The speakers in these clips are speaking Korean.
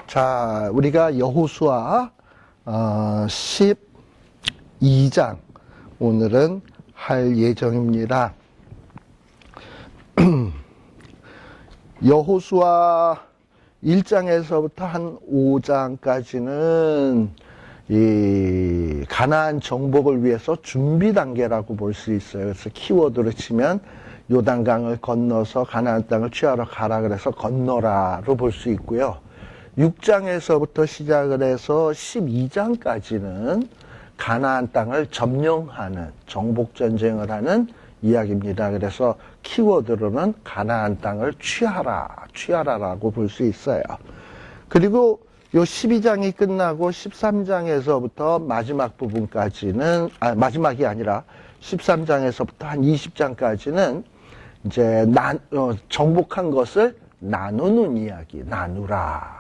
자, 우리가 여호수아 12장 오늘은 할 예정입니다. 여호수아 1장에서부터 한 5장까지는 이 가나안 정복을 위해서 준비 단계라고 볼 수 있어요. 그래서 키워드로 치면 요단강을 건너서 가나안 땅을 취하러 가라 그래서 건너라로 볼 수 있고요. 6장에서부터 시작을 해서 12장까지는 가나안 땅을 점령하는 정복전쟁을 하는 이야기입니다. 그래서 키워드로는 가나안 땅을 취하라라고 볼 수 있어요. 그리고 요 12장이 끝나고 13장에서부터 마지막 부분까지는, 마지막이 아니라 13장에서부터 한 20장까지는 이제 정복한 것을 나누는 이야기, 나누라.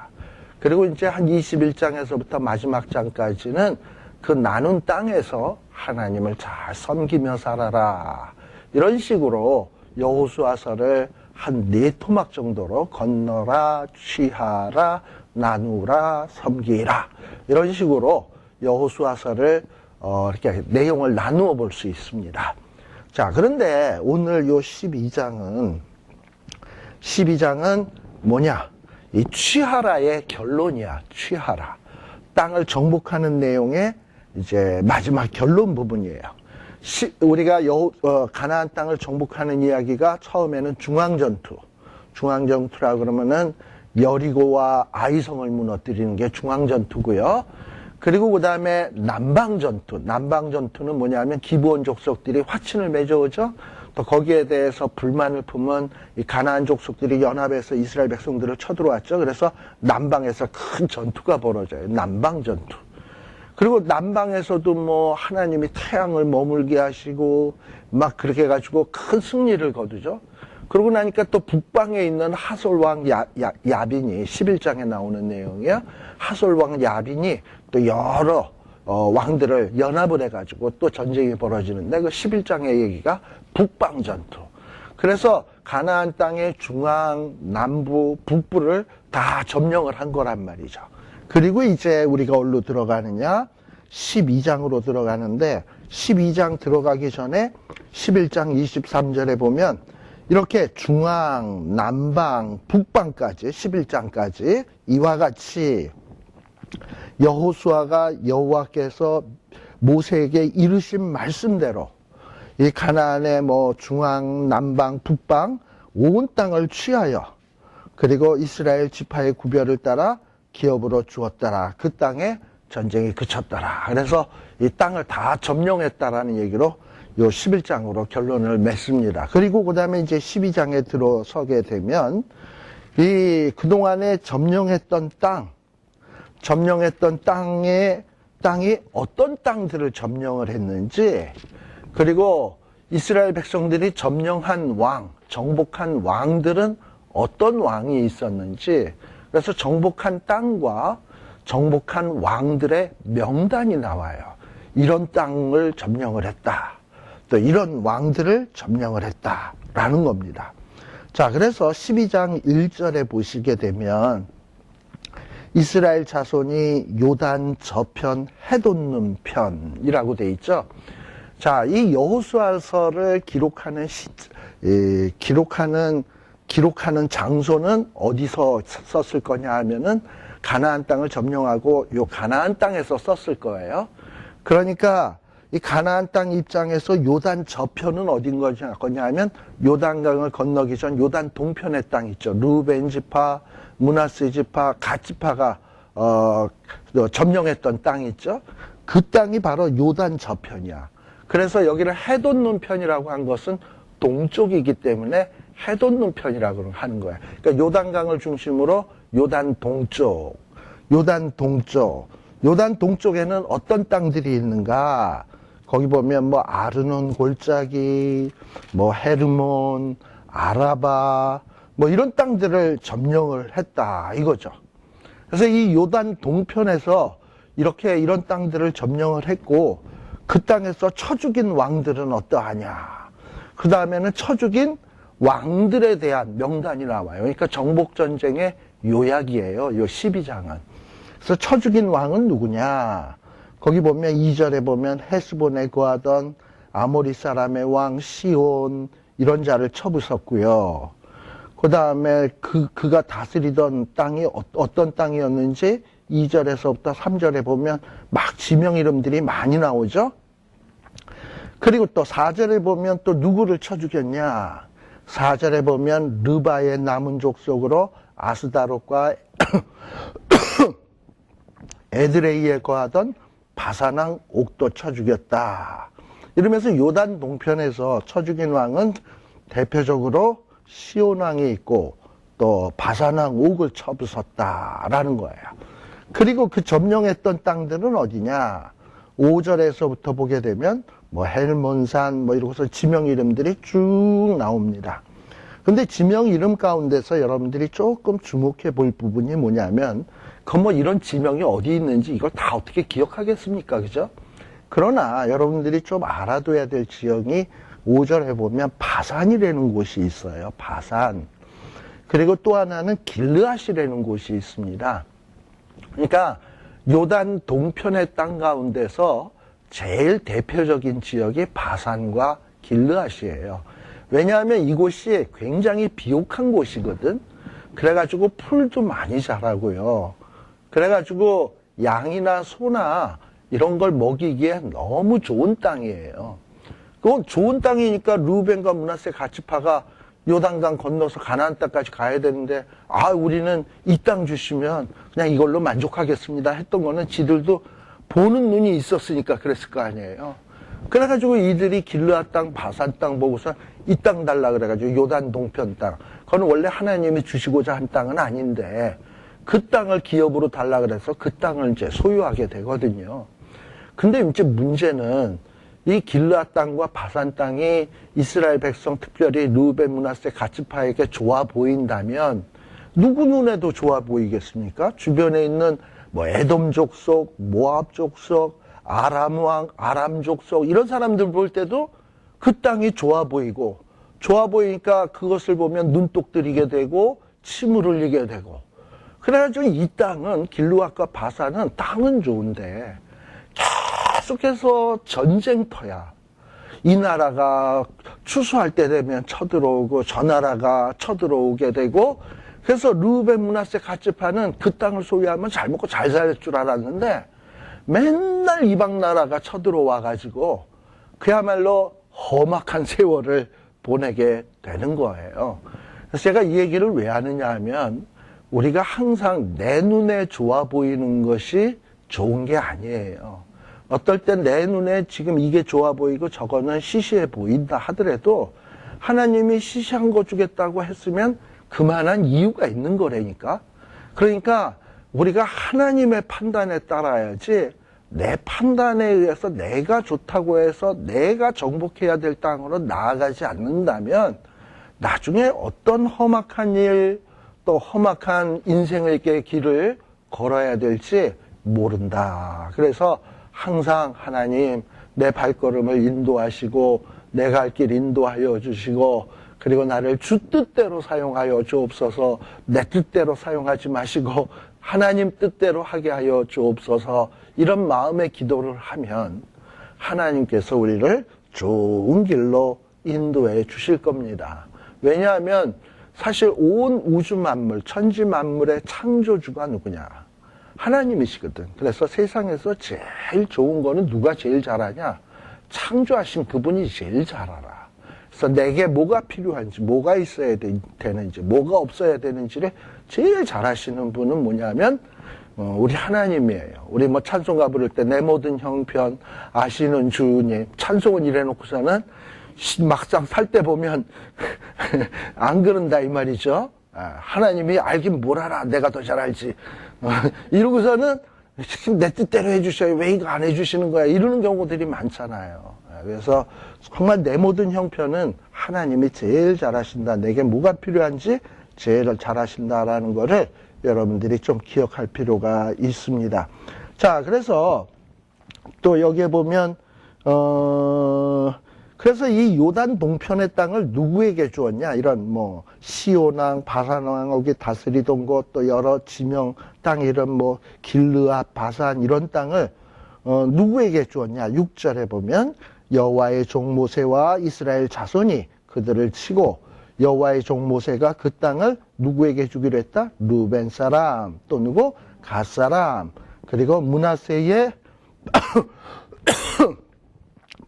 그리고 이제 한 21장에서부터 마지막 장까지는 그 나눈 땅에서 하나님을 잘 섬기며 살아라. 이런 식으로 여호수아서를 한 4토막 정도로 건너라, 취하라, 나누라, 섬기라. 이런 식으로 여호수아서를 이렇게 내용을 나누어 볼 수 있습니다. 자, 그런데 오늘 요 12장은 뭐냐? 이 취하라의 결론이야. 취하라. 땅을 정복하는 내용의 이제 마지막 결론 부분이에요. 우리가 가나안 땅을 정복하는 이야기가 처음에는 중앙전투라 그러면은 여리고와 아이성을 무너뜨리는 게 중앙전투고요. 그리고 그 다음에 남방전투는 뭐냐면 기브온 족속들이 화친을 맺어오죠. 또 거기에 대해서 불만을 품은 이 가나안 족속들이 연합해서 이스라엘 백성들을 쳐들어왔죠. 그래서 남방에서 큰 전투가 벌어져요. 남방전투. 그리고 남방에서도 뭐 하나님이 태양을 머물게 하시고 막 그렇게 해가지고 큰 승리를 거두죠. 그러고 나니까 또 북방에 있는 하솔왕 야빈이 11장에 나오는 내용이야. 하솔왕 야빈이 또 여러 왕들을 연합을 해가지고 또 전쟁이 벌어지는데 그 11장의 얘기가 북방전투. 그래서 가나안 땅의 중앙, 남부, 북부를 다 점령을 한 거란 말이죠. 그리고 이제 우리가 어디로 들어가느냐? 12장으로 들어가는데 12장 들어가기 전에 11장 23절에 보면 이렇게 중앙, 남방, 북방까지 11장까지 이와 같이 여호수아가 여호와께서 모세에게 이르신 말씀대로 이 가나안의 뭐 중앙, 남방, 북방 온 땅을 취하여 그리고 이스라엘 지파의 구별을 따라 기업으로 주었더라. 그 땅에 전쟁이 그쳤더라. 그래서 이 땅을 다 점령했다라는 얘기로 요 11장으로 결론을 맺습니다. 그리고 그 다음에 이제 12장에 들어서게 되면 이 그동안에 점령했던 땅이 어떤 땅들을 점령을 했는지, 그리고 이스라엘 백성들이 정복한 왕들은 어떤 왕이 있었는지, 그래서 정복한 땅과 정복한 왕들의 명단이 나와요. 이런 땅을 점령을 했다. 또 이런 왕들을 점령을 했다라는 겁니다. 자, 그래서 12장 1절에 보시게 되면 이스라엘 자손이 요단 저편 해돋는 편이라고 돼 있죠. 자, 이 여호수아서를 기록하는 장소는 어디서 썼을 거냐 하면은 가나안 땅을 점령하고 요 가나안 땅에서 썼을 거예요. 그러니까 이 가나안 땅 입장에서 요단 저편은 어딘 거냐 하면 요단강을 건너기 전 요단 동편의 땅 있죠. 루벤 지파, 므낫세 지파, 갓 지파가 점령했던 땅 있죠. 그 땅이 바로 요단 저편이야. 그래서 여기를 해돋는 편이라고 한 것은 동쪽이기 때문에 해돋는 편이라고 하는 거야. 그러니까 요단강을 중심으로 요단 동쪽에는 어떤 땅들이 있는가? 거기 보면 뭐 아르논 골짜기, 뭐 헤르몬, 아라바, 뭐 이런 땅들을 점령을 했다 이거죠. 그래서 이 요단 동편에서 이런 땅들을 점령을 했고 그 땅에서 쳐 죽인 왕들은 어떠하냐? 그 다음에는 쳐 죽인 왕들에 대한 명단이 나와요. 그러니까 정복전쟁의 요약이에요. 요 12장은. 그래서 쳐 죽인 왕은 누구냐? 거기 보면 2절에 보면 헤스본에 거하던 아모리 사람의 왕 시온 이런 자를 쳐부쉈고요. 그 다음에 그가 다스리던 땅이 어떤 땅이었는지 2절에서부터 3절에 보면 막 지명 이름들이 많이 나오죠. 그리고 또 4절에 보면 또 누구를 쳐 죽였냐? 4절에 보면 르바의 남은 족속으로 아스다롯과 에드레이에 거하던 바산왕 옥도 쳐 죽였다. 이러면서 요단 동편에서 쳐 죽인 왕은 대표적으로 시온 왕이 있고 또 바산왕 옥을 쳐부쉈다라는 거예요. 그리고 그 점령했던 땅들은 어디냐? 5절에서부터 보게 되면 뭐 헬몬산 뭐 이러고서 지명 이름들이 쭉 나옵니다. 근데 지명 이름 가운데서 여러분들이 조금 주목해 볼 부분이 뭐냐면 그 뭐 이런 지명이 어디 있는지 이걸 다 어떻게 기억하겠습니까? 그죠? 그러나 여러분들이 좀 알아둬야 될 지형이 5절에 보면 바산이라는 곳이 있어요. 바산. 그리고 또 하나는 길르앗이라는 곳이 있습니다. 그러니까 요단 동편의 땅 가운데서 제일 대표적인 지역이 바산과 길르앗이에요. 왜냐하면 이곳이 굉장히 비옥한 곳이거든. 그래가지고 풀도 많이 자라고요. 그래가지고 양이나 소나 이런 걸 먹이기에 너무 좋은 땅이에요. 그건 좋은 땅이니까 루벤과 므낫세 가츠파가 요단강 건너서 가나안 땅까지 가야 되는데 우리는 이 땅 주시면 그냥 이걸로 만족하겠습니다 했던 거는 지들도 보는 눈이 있었으니까 그랬을 거 아니에요. 그래가지고 이들이 길르앗 땅, 바산 땅 보고서 이 땅 달라 그래가지고 요단 동편 땅. 그건 원래 하나님이 주시고자 한 땅은 아닌데 그 땅을 기업으로 달라 그래서 그 땅을 이제 소유하게 되거든요. 근데 이제 문제는 이 길르앗 땅과 바산 땅이 이스라엘 백성, 특별히 르우벤, 므낫세, 가츠파에게 좋아 보인다면 누구 눈에도 좋아 보이겠습니까? 주변에 있는 뭐 에돔 족속, 모압 족속, 아람 왕, 아람 족속 이런 사람들 볼 때도 그 땅이 좋아 보이고 좋아 보이니까 그것을 보면 눈독 들이게 되고 침을 흘리게 되고 그래가지고 이 땅은 길르앗과 바산은 땅은 좋은데 계속해서 전쟁터야. 이 나라가 추수할 때 되면 쳐들어오고 저 나라가 쳐들어오게 되고 그래서 르우벤, 므낫세, 가츠파는 그 땅을 소유하면 잘 먹고 잘 살 줄 알았는데 맨날 이방 나라가 쳐들어와 가지고 그야말로 험악한 세월을 보내게 되는 거예요. 그래서 제가 이 얘기를 왜 하느냐 하면 우리가 항상 내 눈에 좋아 보이는 것이 좋은 게 아니에요. 어떨 땐 내 눈에 지금 이게 좋아 보이고 저거는 시시해 보인다 하더라도 하나님이 시시한 거 주겠다고 했으면 그만한 이유가 있는 거라니까. 그러니까 우리가 하나님의 판단에 따라야지 내 판단에 의해서 내가 좋다고 해서 내가 정복해야 될 땅으로 나아가지 않는다면 나중에 어떤 험악한 일 또 험악한 인생의 길을 걸어야 될지 모른다. 그래서 항상 하나님 내 발걸음을 인도하시고 내 갈 길 인도하여 주시고 그리고 나를 주 뜻대로 사용하여 주옵소서. 내 뜻대로 사용하지 마시고 하나님 뜻대로 하게 하여 주옵소서. 이런 마음의 기도를 하면 하나님께서 우리를 좋은 길로 인도해 주실 겁니다. 왜냐하면 사실 온 우주 만물, 천지 만물의 창조주가 누구냐? 하나님이시거든. 그래서 세상에서 제일 좋은 거는 누가 제일 잘하냐? 창조하신 그분이 제일 잘 알아. 그래서 내게 뭐가 필요한지, 뭐가 있어야 되는지, 뭐가 없어야 되는지를 제일 잘 아시는 분은 뭐냐면 우리 하나님이에요. 우리 뭐 찬송가 부를 때 내 모든 형편 아시는 주님 찬송은 이래놓고서는 막상 살 때 보면 안 그런다 이 말이죠. 하나님이 알긴 뭘 알아. 내가 더 잘 알지. 이러고서는 내 뜻대로 해주셔요. 왜 이거 안 해주시는 거야. 이러는 경우들이 많잖아요. 그래서 정말 내 모든 형편은 하나님이 제일 잘하신다. 내게 뭐가 필요한지 제일 잘하신다라는 거를 여러분들이 좀 기억할 필요가 있습니다. 자, 그래서 또 여기에 보면 그래서 이 요단 동편의 땅을 누구에게 주었냐? 이런 뭐 시온왕, 바산왕에게 다스리던 곳, 또 여러 지명 땅 이런 뭐 길르앗, 바산 이런 땅을 누구에게 주었냐? 6절에 보면 여호와의 종 모세와 이스라엘 자손이 그들을 치고 여호와의 종 모세가 그 땅을 누구에게 주기로 했다? 루벤 사람, 또 누구? 갓 사람, 그리고 므낫세의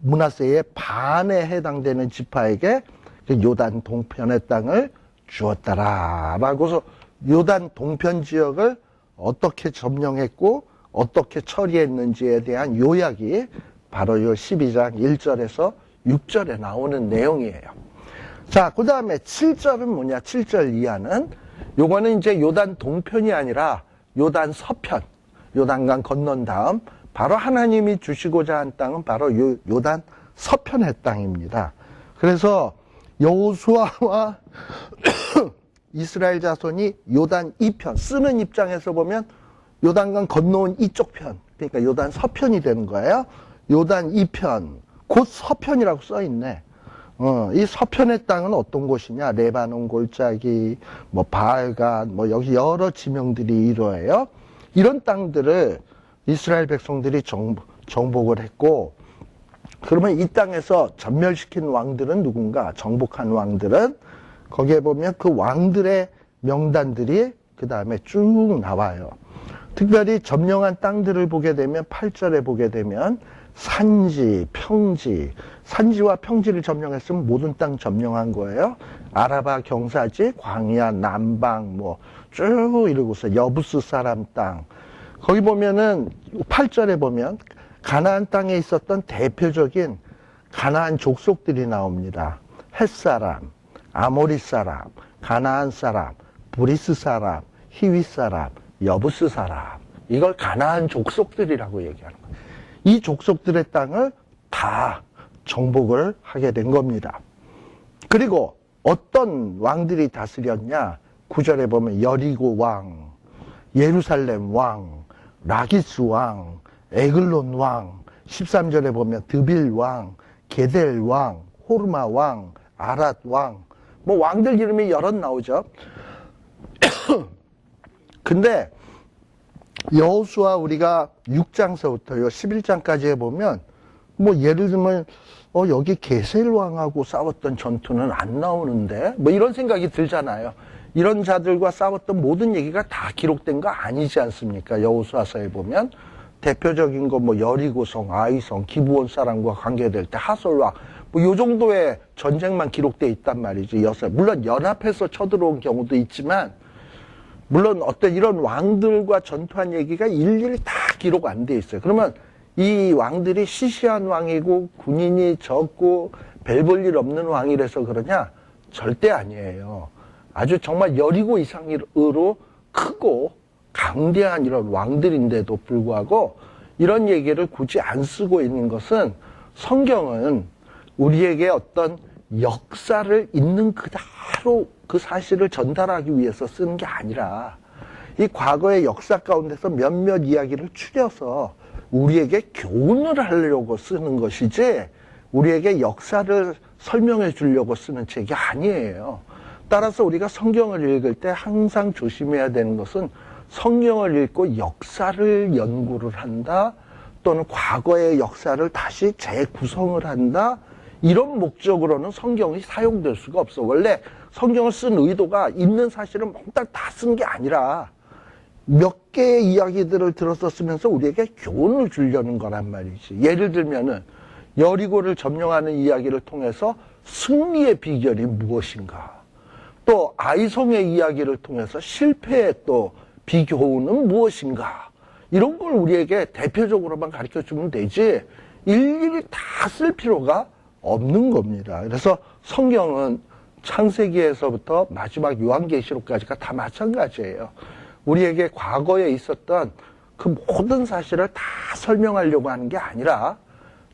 므낫세의 반에 해당되는 지파에게 그 요단 동편의 땅을 주었다라 라고서 요단 동편 지역을 어떻게 점령했고 어떻게 처리했는지에 대한 요약이 바로 이 12장 1절에서 6절에 나오는 내용이에요. 자, 그 다음에 7절은 뭐냐? 7절 이하는 요거는 이제 요단 동편이 아니라 요단 서편, 요단강 건넌 다음 바로 하나님이 주시고자 한 땅은 바로 요단 서편의 땅입니다. 그래서 여호수아와 이스라엘 자손이 요단 2편, 쓰는 입장에서 보면 요단강 건너온 이쪽 편, 그러니까 요단 서편이 되는 거예요. 요단 2편, 곧 서편이라고 써있네. 이 서편의 땅은 어떤 곳이냐? 레바논 골짜기, 뭐 바알갓, 뭐 여기 여러 지명들이 이루어요. 이런 땅들을 이스라엘 백성들이 정복을 했고, 그러면 이 땅에서 전멸시킨 왕들은 누군가? 정복한 왕들은 거기에 보면 그 왕들의 명단들이 그 다음에 쭉 나와요. 특별히 점령한 땅들을 보게 되면 8절에 보게 되면 산지, 평지, 산지와 평지를 점령했으면 모든 땅 점령한 거예요. 아라바 경사지, 광야, 남방, 뭐 쭉 이러고서 여부스 사람 땅. 거기 보면은 8절에 보면 가나안 땅에 있었던 대표적인 가나안 족속들이 나옵니다. 헷 사람, 아모리 사람, 가나안 사람, 브리스 사람, 히윗 사람, 여부스 사람. 이걸 가나안 족속들이라고 얘기하는 거예요. 이 족속들의 땅을 다 정복을 하게 된 겁니다. 그리고 어떤 왕들이 다스렸냐? 9절에 보면 여리고 왕, 예루살렘 왕, 라기스 왕, 에글론 왕, 13절에 보면 드빌 왕, 게델 왕, 호르마 왕, 아랏 왕, 뭐 왕들 이름이 여럿 나오죠. 근데 여호수아 우리가 6장서부터 요 11장까지 해보면 뭐 예를 들면 여기 게셀 왕하고 싸웠던 전투는 안 나오는데 뭐 이런 생각이 들잖아요. 이런 자들과 싸웠던 모든 얘기가 다 기록된 거 아니지 않습니까? 여호수아서에 보면 대표적인 거 뭐 여리고성, 아이성, 기브온 사람과 관계될 때 하솔왕 뭐 요 정도의 전쟁만 기록돼 있단 말이죠. 물론 연합해서 쳐들어온 경우도 있지만 물론 어떤 이런 왕들과 전투한 얘기가 일일이 다 기록 안 돼 있어요. 그러면 이 왕들이 시시한 왕이고 군인이 적고 별 볼 일 없는 왕이라서 그러냐? 절대 아니에요. 아주 정말 여리고 이상으로 크고 강대한 이런 왕들인데도 불구하고 이런 얘기를 굳이 안 쓰고 있는 것은 성경은 우리에게 어떤 역사를 있는 그대로 그 사실을 전달하기 위해서 쓰는 게 아니라 이 과거의 역사 가운데서 몇몇 이야기를 추려서 우리에게 교훈을 하려고 쓰는 것이지 우리에게 역사를 설명해 주려고 쓰는 책이 아니에요. 따라서 우리가 성경을 읽을 때 항상 조심해야 되는 것은 성경을 읽고 역사를 연구를 한다 또는 과거의 역사를 다시 재구성을 한다 이런 목적으로는 성경이 사용될 수가 없어. 원래 성경을 쓴 의도가 있는 사실을 몽땅 다 쓴 게 아니라 몇 개의 이야기들을 들어서 쓰면서 우리에게 교훈을 주려는 거란 말이지. 예를 들면은 여리고를 점령하는 이야기를 통해서 승리의 비결이 무엇인가? 또 아이성의 이야기를 통해서 실패의 또 비교훈은 무엇인가? 이런 걸 우리에게 대표적으로만 가르쳐주면 되지 일일이 다 쓸 필요가 없는 겁니다. 그래서 성경은 창세기에서부터 마지막 요한계시록까지가 다 마찬가지예요. 우리에게 과거에 있었던 그 모든 사실을 다 설명하려고 하는 게 아니라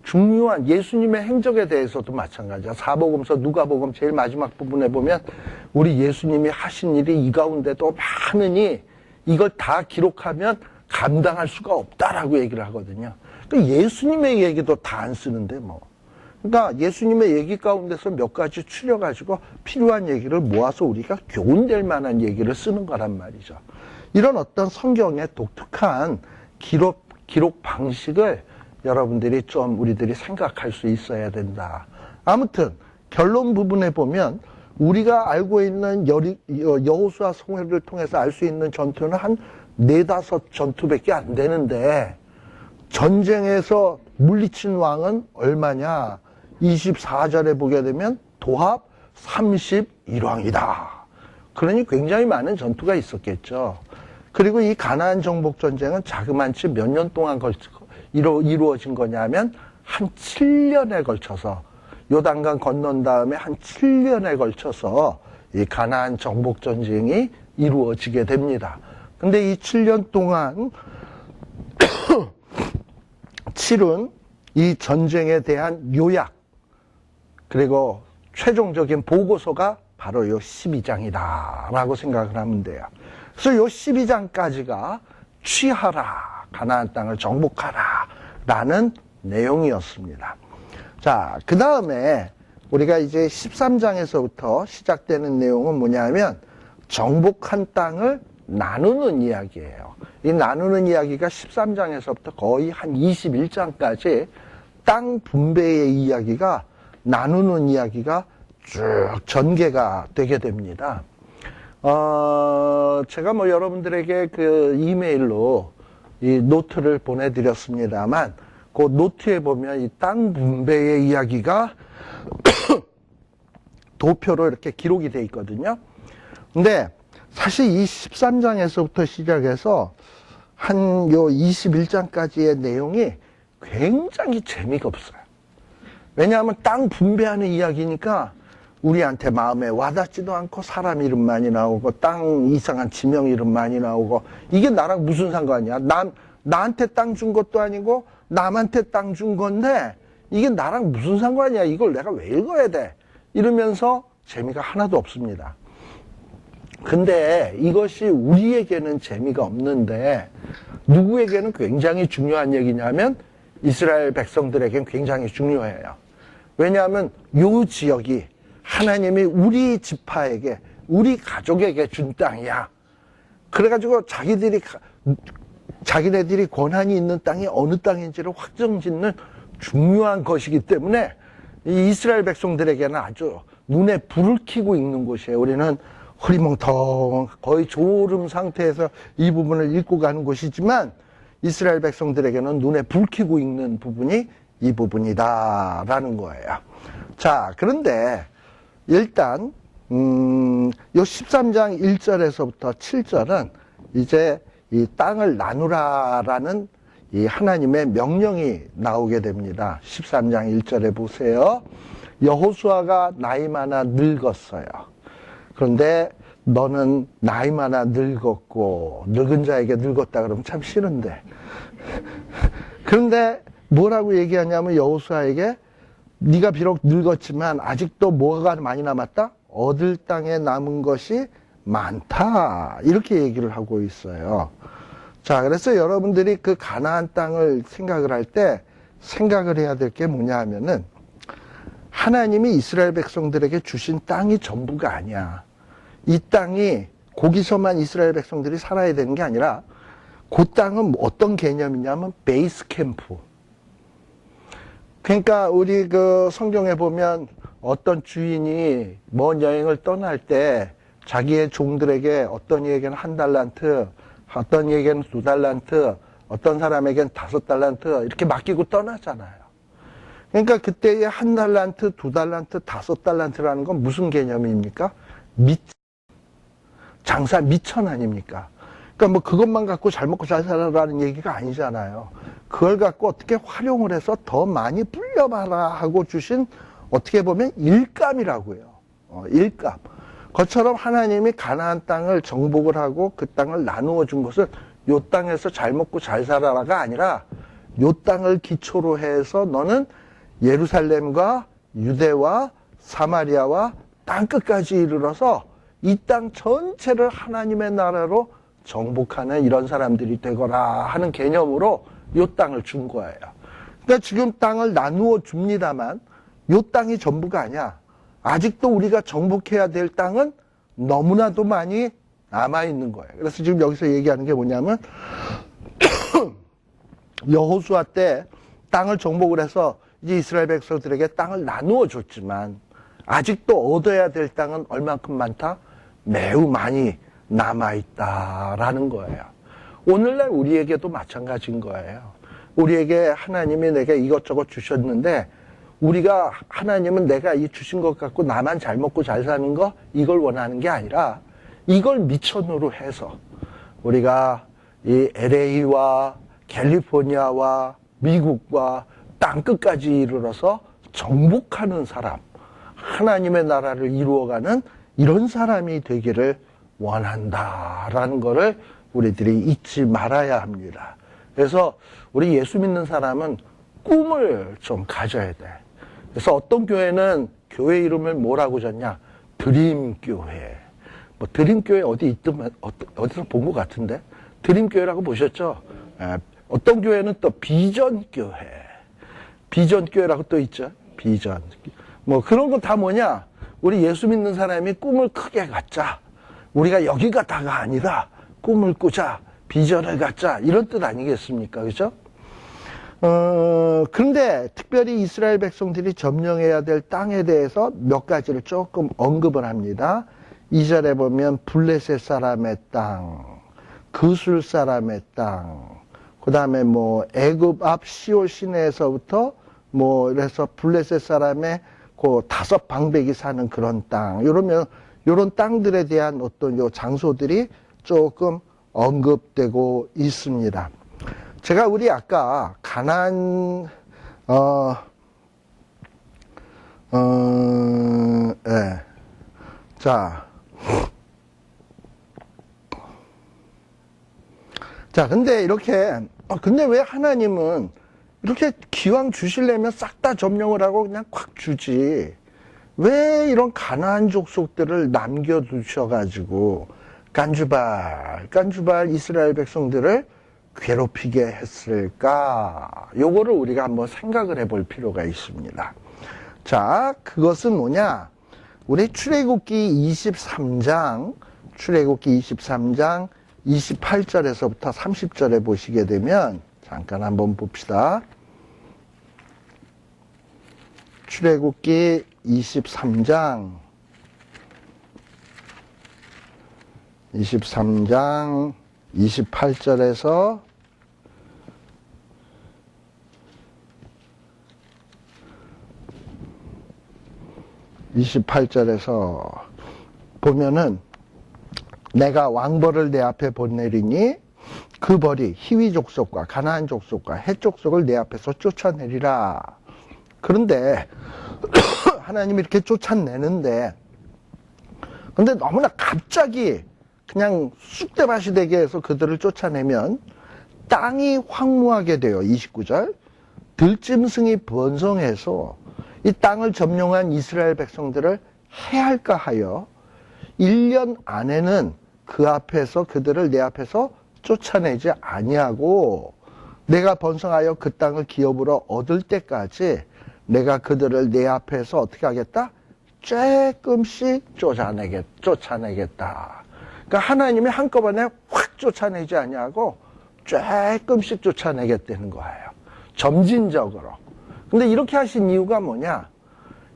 중요한 예수님의 행적에 대해서도 마찬가지야. 사복음서 누가복음 제일 마지막 부분에 보면 우리 예수님이 하신 일이 이 가운데도 많으니 이걸 다 기록하면 감당할 수가 없다라고 얘기를 하거든요. 예수님의 얘기도 다 안 쓰는데 뭐 그러니까 예수님의 얘기 가운데서 몇 가지 추려가지고 필요한 얘기를 모아서 우리가 교훈될 만한 얘기를 쓰는 거란 말이죠. 이런 어떤 성경의 독특한 기록 방식을 여러분들이 좀 우리들이 생각할 수 있어야 된다. 아무튼 결론 부분에 보면 우리가 알고 있는 여호수아 성회를 통해서 알 수 있는 전투는 한 4-5 전투밖에 안 되는데 전쟁에서 물리친 왕은 얼마냐? 24절에 보게 되면 도합 31왕이다. 그러니 굉장히 많은 전투가 있었겠죠. 그리고 이 가나안 정복 전쟁은 자그만치 몇 년 동안 이루어진 거냐면 한 7년에 걸쳐서 요단강 건넌 다음에 한 7년에 걸쳐서 이 가나안 정복 전쟁이 이루어지게 됩니다. 근데 이 7년 동안 치룬 이 전쟁에 대한 요약 그리고 최종적인 보고서가 바로 요 12장이다 라고 생각을 하면 돼요. 그래서 요 12장까지가 취하라, 가나안 땅을 정복하라 라는 내용이었습니다. 자, 그 다음에 우리가 이제 13장에서부터 시작되는 내용은 뭐냐면 정복한 땅을 나누는 이야기예요. 이 나누는 이야기가 13장에서부터 거의 한 21장까지 땅 분배의 이야기가 나누는 이야기가 쭉 전개가 되게 됩니다. 제가 뭐 여러분들에게 그 이메일로 이 노트를 보내드렸습니다만 그 노트에 보면 이 땅 분배의 이야기가 도표로 이렇게 기록이 돼 있거든요. 근데 사실 이 13장에서부터 시작해서 한 요 21장까지의 내용이 굉장히 재미가 없어요. 왜냐하면 땅 분배하는 이야기니까 우리한테 마음에 와닿지도 않고 사람 이름 많이 나오고 땅 이상한 지명 이름 많이 나오고 이게 나랑 무슨 상관이야? 나한테 땅 준 것도 아니고 남한테 땅 준 건데 이게 나랑 무슨 상관이야? 이걸 내가 왜 읽어야 돼? 이러면서 재미가 하나도 없습니다. 근데 이것이 우리에게는 재미가 없는데 누구에게는 굉장히 중요한 얘기냐면 이스라엘 백성들에게는 굉장히 중요해요. 왜냐하면 이 지역이 하나님이 우리 지파에게 우리 가족에게 준 땅이야. 그래가지고 자기네들이 권한이 있는 땅이 어느 땅인지를 확정짓는 중요한 것이기 때문에 이 이스라엘 백성들에게는 아주 눈에 불을 켜고 있는 곳이에요. 우리는 흐리멍텅 거의 졸음 상태에서 이 부분을 읽고 가는 곳이지만 이스라엘 백성들에게는 눈에 불 켜고 있는 부분이 이 부분이다라는 거예요. 자, 그런데 일단 요 13장 1절에서부터 7절은 이제 이 땅을 나누라라는 이 하나님의 명령이 나오게 됩니다. 13장 1절에 보세요. 여호수아가 나이 많아 늙었어요. 그런데 너는 나이 많아 늙었고 늙은 자에게 늙었다 그러면 참 싫은데 그런데 뭐라고 얘기하냐면 여호수아에게 네가 비록 늙었지만 아직도 뭐가 많이 남았다? 얻을 땅에 남은 것이 많다. 이렇게 얘기를 하고 있어요. 자, 그래서 여러분들이 그 가나안 땅을 생각을 할 때 생각을 해야 될 게 뭐냐 하면은 하나님이 이스라엘 백성들에게 주신 땅이 전부가 아니야. 이 땅이 거기서만 이스라엘 백성들이 살아야 되는 게 아니라 그 땅은 어떤 개념이냐면 베이스 캠프. 그러니까 우리 그 성경에 보면 어떤 주인이 먼 여행을 떠날 때 자기의 종들에게 어떤 이에게는 1달란트, 어떤 이에게는 2달란트, 어떤 사람에게는 5달란트 이렇게 맡기고 떠나잖아요. 그러니까 그때의 1달란트, 2달란트, 5달란트라는 건 무슨 개념입니까? 장사 미천 아닙니까? 그러니까 뭐 그것만 갖고 잘 먹고 잘 살아라는 얘기가 아니잖아요. 그걸 갖고 어떻게 활용을 해서 더 많이 불려봐라 하고 주신 어떻게 보면 일감이라고요. 일감. 그것처럼 하나님이 가나안 땅을 정복을 하고 그 땅을 나누어 준 것은 요 땅에서 잘 먹고 잘 살아라가 아니라 요 땅을 기초로 해서 너는 예루살렘과 유대와 사마리아와 땅끝까지 이르러서 이 땅 전체를 하나님의 나라로 정복하는 이런 사람들이 되거라 하는 개념으로 이 땅을 준 거예요. 그러니까 지금 땅을 나누어 줍니다만 요 땅이 전부가 아니야. 아직도 우리가 정복해야 될 땅은 너무나도 많이 남아있는 거예요. 그래서 지금 여기서 얘기하는 게 뭐냐면 여호수아 때 땅을 정복을 해서 이제 이스라엘 백성들에게 땅을 나누어 줬지만 아직도 얻어야 될 땅은 얼만큼 많다? 매우 많이 남아있다라는 거예요. 오늘날 우리에게도 마찬가지인 거예요. 우리에게 하나님이 내게 이것저것 주셨는데 우리가 하나님은 내가 이 주신 것 갖고 나만 잘 먹고 잘 사는 거 이걸 원하는 게 아니라 이걸 미천으로 해서 우리가 이 LA와 캘리포니아와 미국과 땅끝까지 이르러서 정복하는 사람, 하나님의 나라를 이루어가는 이런 사람이 되기를 원한다라는 것을 우리들이 잊지 말아야 합니다. 그래서 우리 예수 믿는 사람은 꿈을 좀 가져야 돼. 그래서 어떤 교회는 교회 이름을 뭐라고 졌냐? 드림교회. 뭐 드림교회 어디 있더만 어디서 본 것 같은데 드림교회라고 보셨죠? 어떤 교회는 또 비전교회. 비전교회라고 또 있죠. 비전. 뭐 그런 거 다 뭐냐? 우리 예수 믿는 사람이 꿈을 크게 갖자. 우리가 여기가 다가 아니라 꿈을 꾸자. 비전을 갖자. 이런 뜻 아니겠습니까? 그죠? 그런데 특별히 이스라엘 백성들이 점령해야 될 땅에 대해서 몇 가지를 조금 언급을 합니다. 2절에 보면 블레셋 사람의 땅, 그술 사람의 땅, 그 다음에 뭐 애굽 앞 시올 시내에서부터 뭐 이래서 블레셋 사람의 그 5방백이 사는 그런 땅, 요런 땅들에 대한 어떤 요 장소들이 조금 언급되고 있습니다. 제가 우리 아까 가나안 예. 자, 근데 이렇게 근데 왜 하나님은 이렇게 기왕 주시려면 싹 다 점령을 하고 그냥 콱 주지? 왜 이런 가나안 족속들을 남겨두셔가지고 깐주발 이스라엘 백성들을 괴롭히게 했을까? 요거를 우리가 한번 생각을 해볼 필요가 있습니다. 자, 그것은 뭐냐? 우리 출애굽기 23장 28절에서부터 30절에 보시게 되면 잠깐 한번 봅시다. 출애굽기 23장 28절에서 28절에서 보면은 내가 왕벌을 내 앞에 보내리니 그 벌이 히위 족속과 가나안 족속과 헷 족속을 내 앞에서 쫓아내리라. 그런데 하나님이 이렇게 쫓아내는데 근데 너무나 갑자기 그냥 쑥대밭이 되게 해서 그들을 쫓아내면 땅이 황무하게 돼요. 29절. 들짐승이 번성해서 이 땅을 점령한 이스라엘 백성들을 해할까 하여 1년 안에는 그 앞에서 그들을 내 앞에서 쫓아내지 아니하고 내가 번성하여 그 땅을 기업으로 얻을 때까지 내가 그들을 내 앞에서 어떻게 하겠다? 조금씩 쫓아내겠다. 그러니까 하나님이 한꺼번에 확 쫓아내지 아니하고 조금씩 쫓아내겠다는 거예요. 점진적으로. 근데 이렇게 하신 이유가 뭐냐?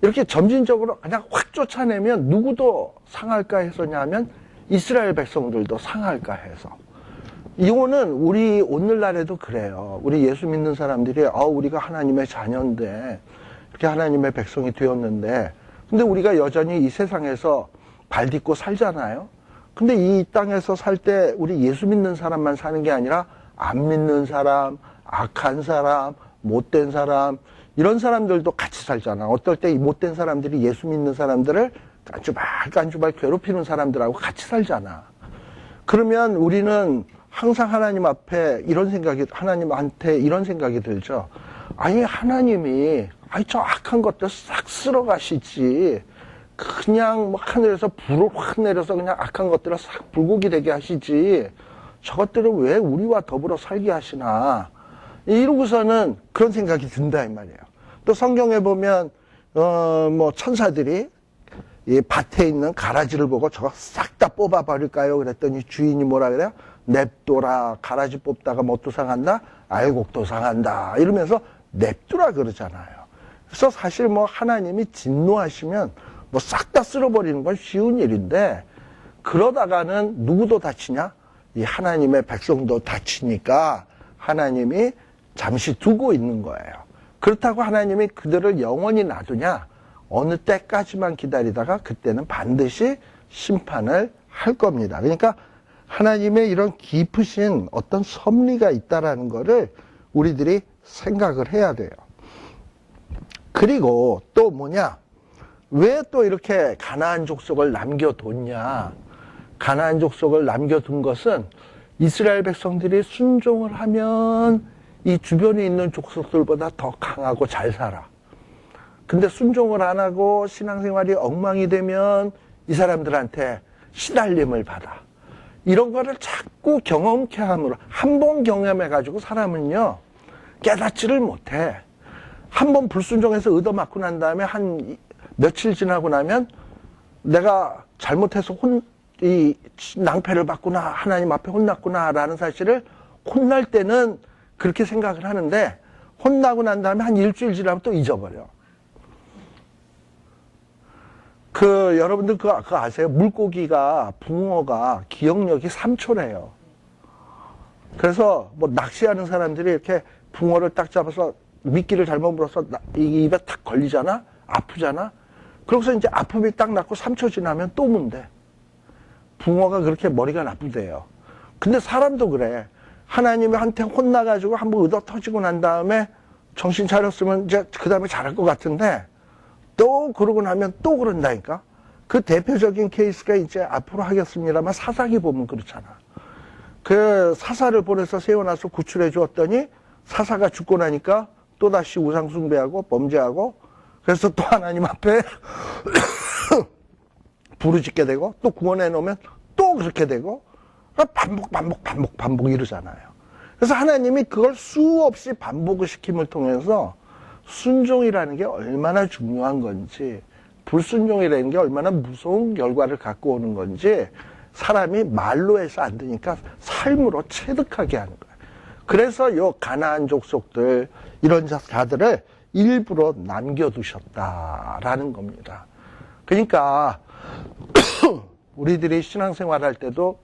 이렇게 점진적으로 그냥 확 쫓아내면 누구도 상할까 해서냐면 이스라엘 백성들도 상할까 해서. 이거는 우리 오늘날에도 그래요. 우리 예수 믿는 사람들이 우리가 하나님의 자녀인데 이렇게 하나님의 백성이 되었는데 근데 우리가 여전히 이 세상에서 발 딛고 살잖아요. 근데 이 땅에서 살 때 우리 예수 믿는 사람만 사는 게 아니라 안 믿는 사람, 악한 사람, 못된 사람 이런 사람들도 같이 살잖아. 어떨 때 이 못된 사람들이 예수 믿는 사람들을 깐주발 괴롭히는 사람들하고 같이 살잖아. 그러면 우리는 항상 하나님 앞에 하나님한테 이런 생각이 들죠. 아니, 하나님이, 저 악한 것들 싹 쓸어 가시지. 그냥 하늘에서 불을 확 내려서 그냥 악한 것들을 싹 불고기 되게 하시지. 저것들을 왜 우리와 더불어 살게 하시나. 이러고서는 그런 생각이 든다, 이 말이에요. 또 성경에 보면 뭐 천사들이 이 밭에 있는 가라지를 보고 저거 싹 다 뽑아버릴까요? 그랬더니 주인이 뭐라 그래요? 냅둬라. 가라지 뽑다가 뭣도 상한다? 알곡도 상한다. 이러면서 냅두라 그러잖아요. 그래서 사실 뭐 하나님이 진노하시면 뭐 싹 다 쓸어버리는 건 쉬운 일인데, 그러다가는 누구도 다치냐? 이 하나님의 백성도 다치니까 하나님이 잠시 두고 있는 거예요. 그렇다고 하나님이 그들을 영원히 놔두냐? 어느 때까지만 기다리다가 그때는 반드시 심판을 할 겁니다. 그러니까 하나님의 이런 깊으신 어떤 섭리가 있다라는 거를 우리들이 생각을 해야 돼요. 그리고 또 뭐냐? 왜 또 이렇게 가나안 족속을 남겨뒀냐? 가나안 족속을 남겨둔 것은 이스라엘 백성들이 순종을 하면 이 주변에 있는 족속들보다 더 강하고 잘 살아. 근데 순종을 안 하고 신앙생활이 엉망이 되면 이 사람들한테 시달림을 받아. 이런 거를 자꾸 경험케 함으로, 한 번 경험해가지고 사람은요, 깨닫지를 못해. 한 번 불순종해서 얻어맞고 난 다음에 한 며칠 지나고 나면 내가 잘못해서 이 낭패를 받구나, 하나님 앞에 혼났구나 라는 사실을 혼날 때는 그렇게 생각을 하는데, 혼나고 난 다음에 한 일주일 지나면 또 잊어버려. 여러분들 그거 아세요? 물고기가, 붕어가 기억력이 3초래요. 그래서 뭐 낚시하는 사람들이 이렇게 붕어를 딱 잡아서 미끼를 잘못 물어서 입에 탁 걸리잖아? 아프잖아? 그러고서 이제 아픔이 딱 낫고 3초 지나면 또 문대. 붕어가 그렇게 머리가 나쁘대요. 근데 사람도 그래. 하나님한테 혼나가지고 한번 얻어 터지고 난 다음에 정신 차렸으면 이제 그 다음에 잘할 것 같은데, 또 그러고 나면 또 그런다니까. 그 대표적인 케이스가 이제 앞으로 하겠습니다만 사사기 보면 그렇잖아. 그 사사를 보내서 세워놔서 구출해 주었더니 사사가 죽고 나니까 또다시 우상숭배하고 범죄하고, 그래서 또 하나님 앞에 부르짖게 되고, 또 구원해 놓으면 또 그렇게 되고, 반복 이러잖아요. 그래서 하나님이 그걸 수없이 반복을 시킴을 통해서 순종이라는 게 얼마나 중요한 건지, 불순종이라는 게 얼마나 무서운 결과를 갖고 오는 건지 사람이 말로 해서 안 되니까 삶으로 체득하게 하는 거예요. 그래서 요 가나안 족속들, 이런 자들을 일부러 남겨두셨다라는 겁니다. 그러니까 우리들이 신앙생활 할 때도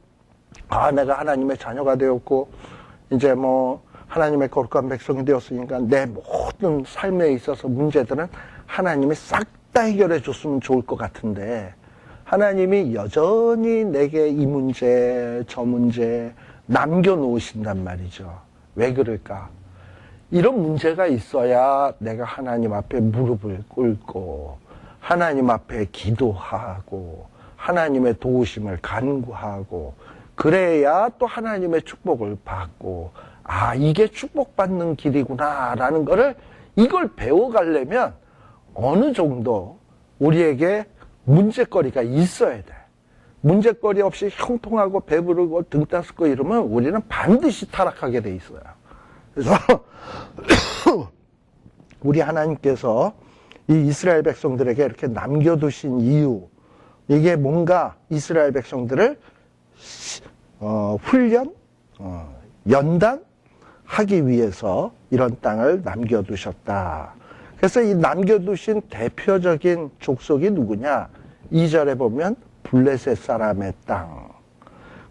내가 하나님의 자녀가 되었고 이제 뭐 하나님의 거룩한 백성이 되었으니까 내 모든 삶에 있어서 문제들은 하나님이 싹 다 해결해 줬으면 좋을 것 같은데, 하나님이 여전히 내게 이 문제 저 문제 남겨놓으신단 말이죠. 왜 그럴까? 이런 문제가 있어야 내가 하나님 앞에 무릎을 꿇고 하나님 앞에 기도하고 하나님의 도우심을 간구하고, 그래야 또 하나님의 축복을 받고, 이게 축복받는 길이구나 라는 거를, 이걸 배워가려면 어느 정도 우리에게 문제거리가 있어야 돼. 문제거리 없이 형통하고 배부르고 등 따스고 이러면 우리는 반드시 타락하게 돼 있어요. 그래서 우리 하나님께서 이 이스라엘 백성들에게 이렇게 남겨두신 이유, 이게 뭔가 이스라엘 백성들을 훈련, 연단하기 위해서 이런 땅을 남겨두셨다. 그래서 이 남겨두신 대표적인 족속이 누구냐? 2절에 보면 블레셋 사람의 땅.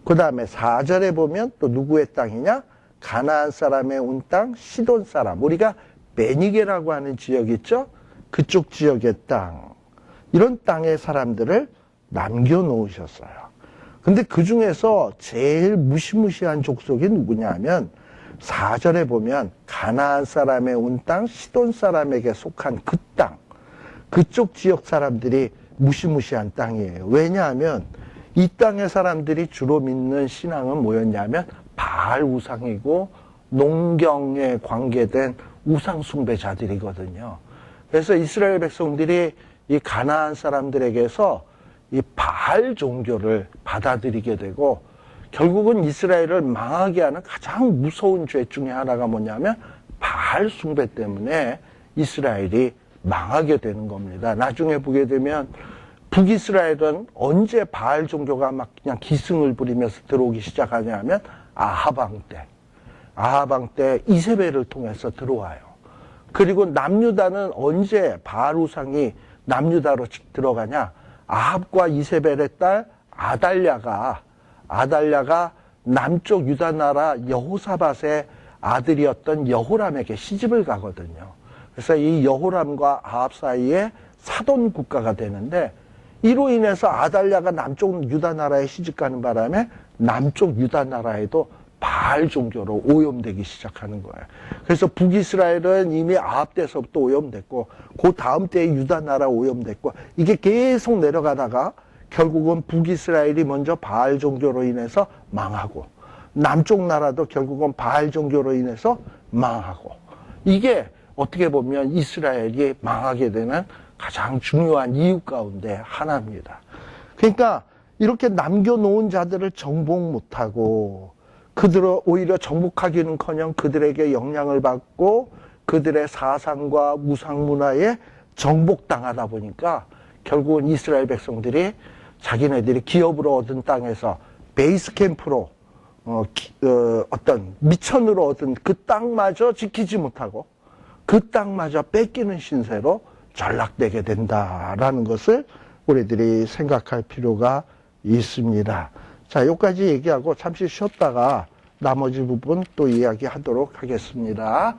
그 다음에 4절에 보면 또 누구의 땅이냐? 가나안 사람의 온 땅, 시돈 사람. 우리가 베니게라고 하는 지역 있죠? 그쪽 지역의 땅. 이런 땅의 사람들을 남겨놓으셨어요. 근데 그 중에서 제일 무시무시한 족속이 누구냐 하면 4절에 보면 가나안 사람의 온 땅, 시돈 사람에게 속한 그 땅, 그쪽 지역 사람들이 무시무시한 땅이에요. 왜냐하면 이 땅의 사람들이 주로 믿는 신앙은 뭐였냐면 바알 우상이고 농경에 관계된 우상 숭배자들이거든요. 그래서 이스라엘 백성들이 이 가나안 사람들에게서 이 바알 종교를 받아들이게 되고, 결국은 이스라엘을 망하게 하는 가장 무서운 죄 중에 하나가 뭐냐면 바알 숭배 때문에 이스라엘이 망하게 되는 겁니다. 나중에 보게 되면 북이스라엘은 언제 바알 종교가 막 그냥 기승을 부리면서 들어오기 시작하냐면 아하방 때 이세벨을 통해서 들어와요. 그리고 남유다는 언제 바알 우상이 남유다로 들어가냐? 아합과 이세벨의 딸 아달랴가 남쪽 유다 나라 여호사밧의 아들이었던 여호람에게 시집을 가거든요. 그래서 이 여호람과 아합 사이에 사돈 국가가 되는데, 이로 인해서 아달랴가 남쪽 유다 나라에 시집가는 바람에 남쪽 유다 나라에도 바알 종교로 오염되기 시작하는 거예요. 그래서 북이스라엘은 이미 아합 때서부터 오염됐고, 그 다음 때에 유다 나라 오염됐고, 이게 계속 내려가다가 결국은 북이스라엘이 먼저 바알 종교로 인해서 망하고, 남쪽 나라도 결국은 바알 종교로 인해서 망하고, 이게 어떻게 보면 이스라엘이 망하게 되는 가장 중요한 이유 가운데 하나입니다. 그러니까 이렇게 남겨놓은 자들을 정복 못하고, 그들을 오히려 정복하기는커녕 그들에게 영향을 받고 그들의 사상과 우상 문화에 정복당하다 보니까 결국은 이스라엘 백성들이 자기네들이 기업으로 얻은 땅에서 베이스 캠프로 어떤 미천으로 얻은 그 땅마저 지키지 못하고 그 땅마저 뺏기는 신세로 전락되게 된다라는 것을 우리들이 생각할 필요가 있습니다. 자, 여기까지 얘기하고 잠시 쉬었다가 나머지 부분 또 이야기하도록 하겠습니다.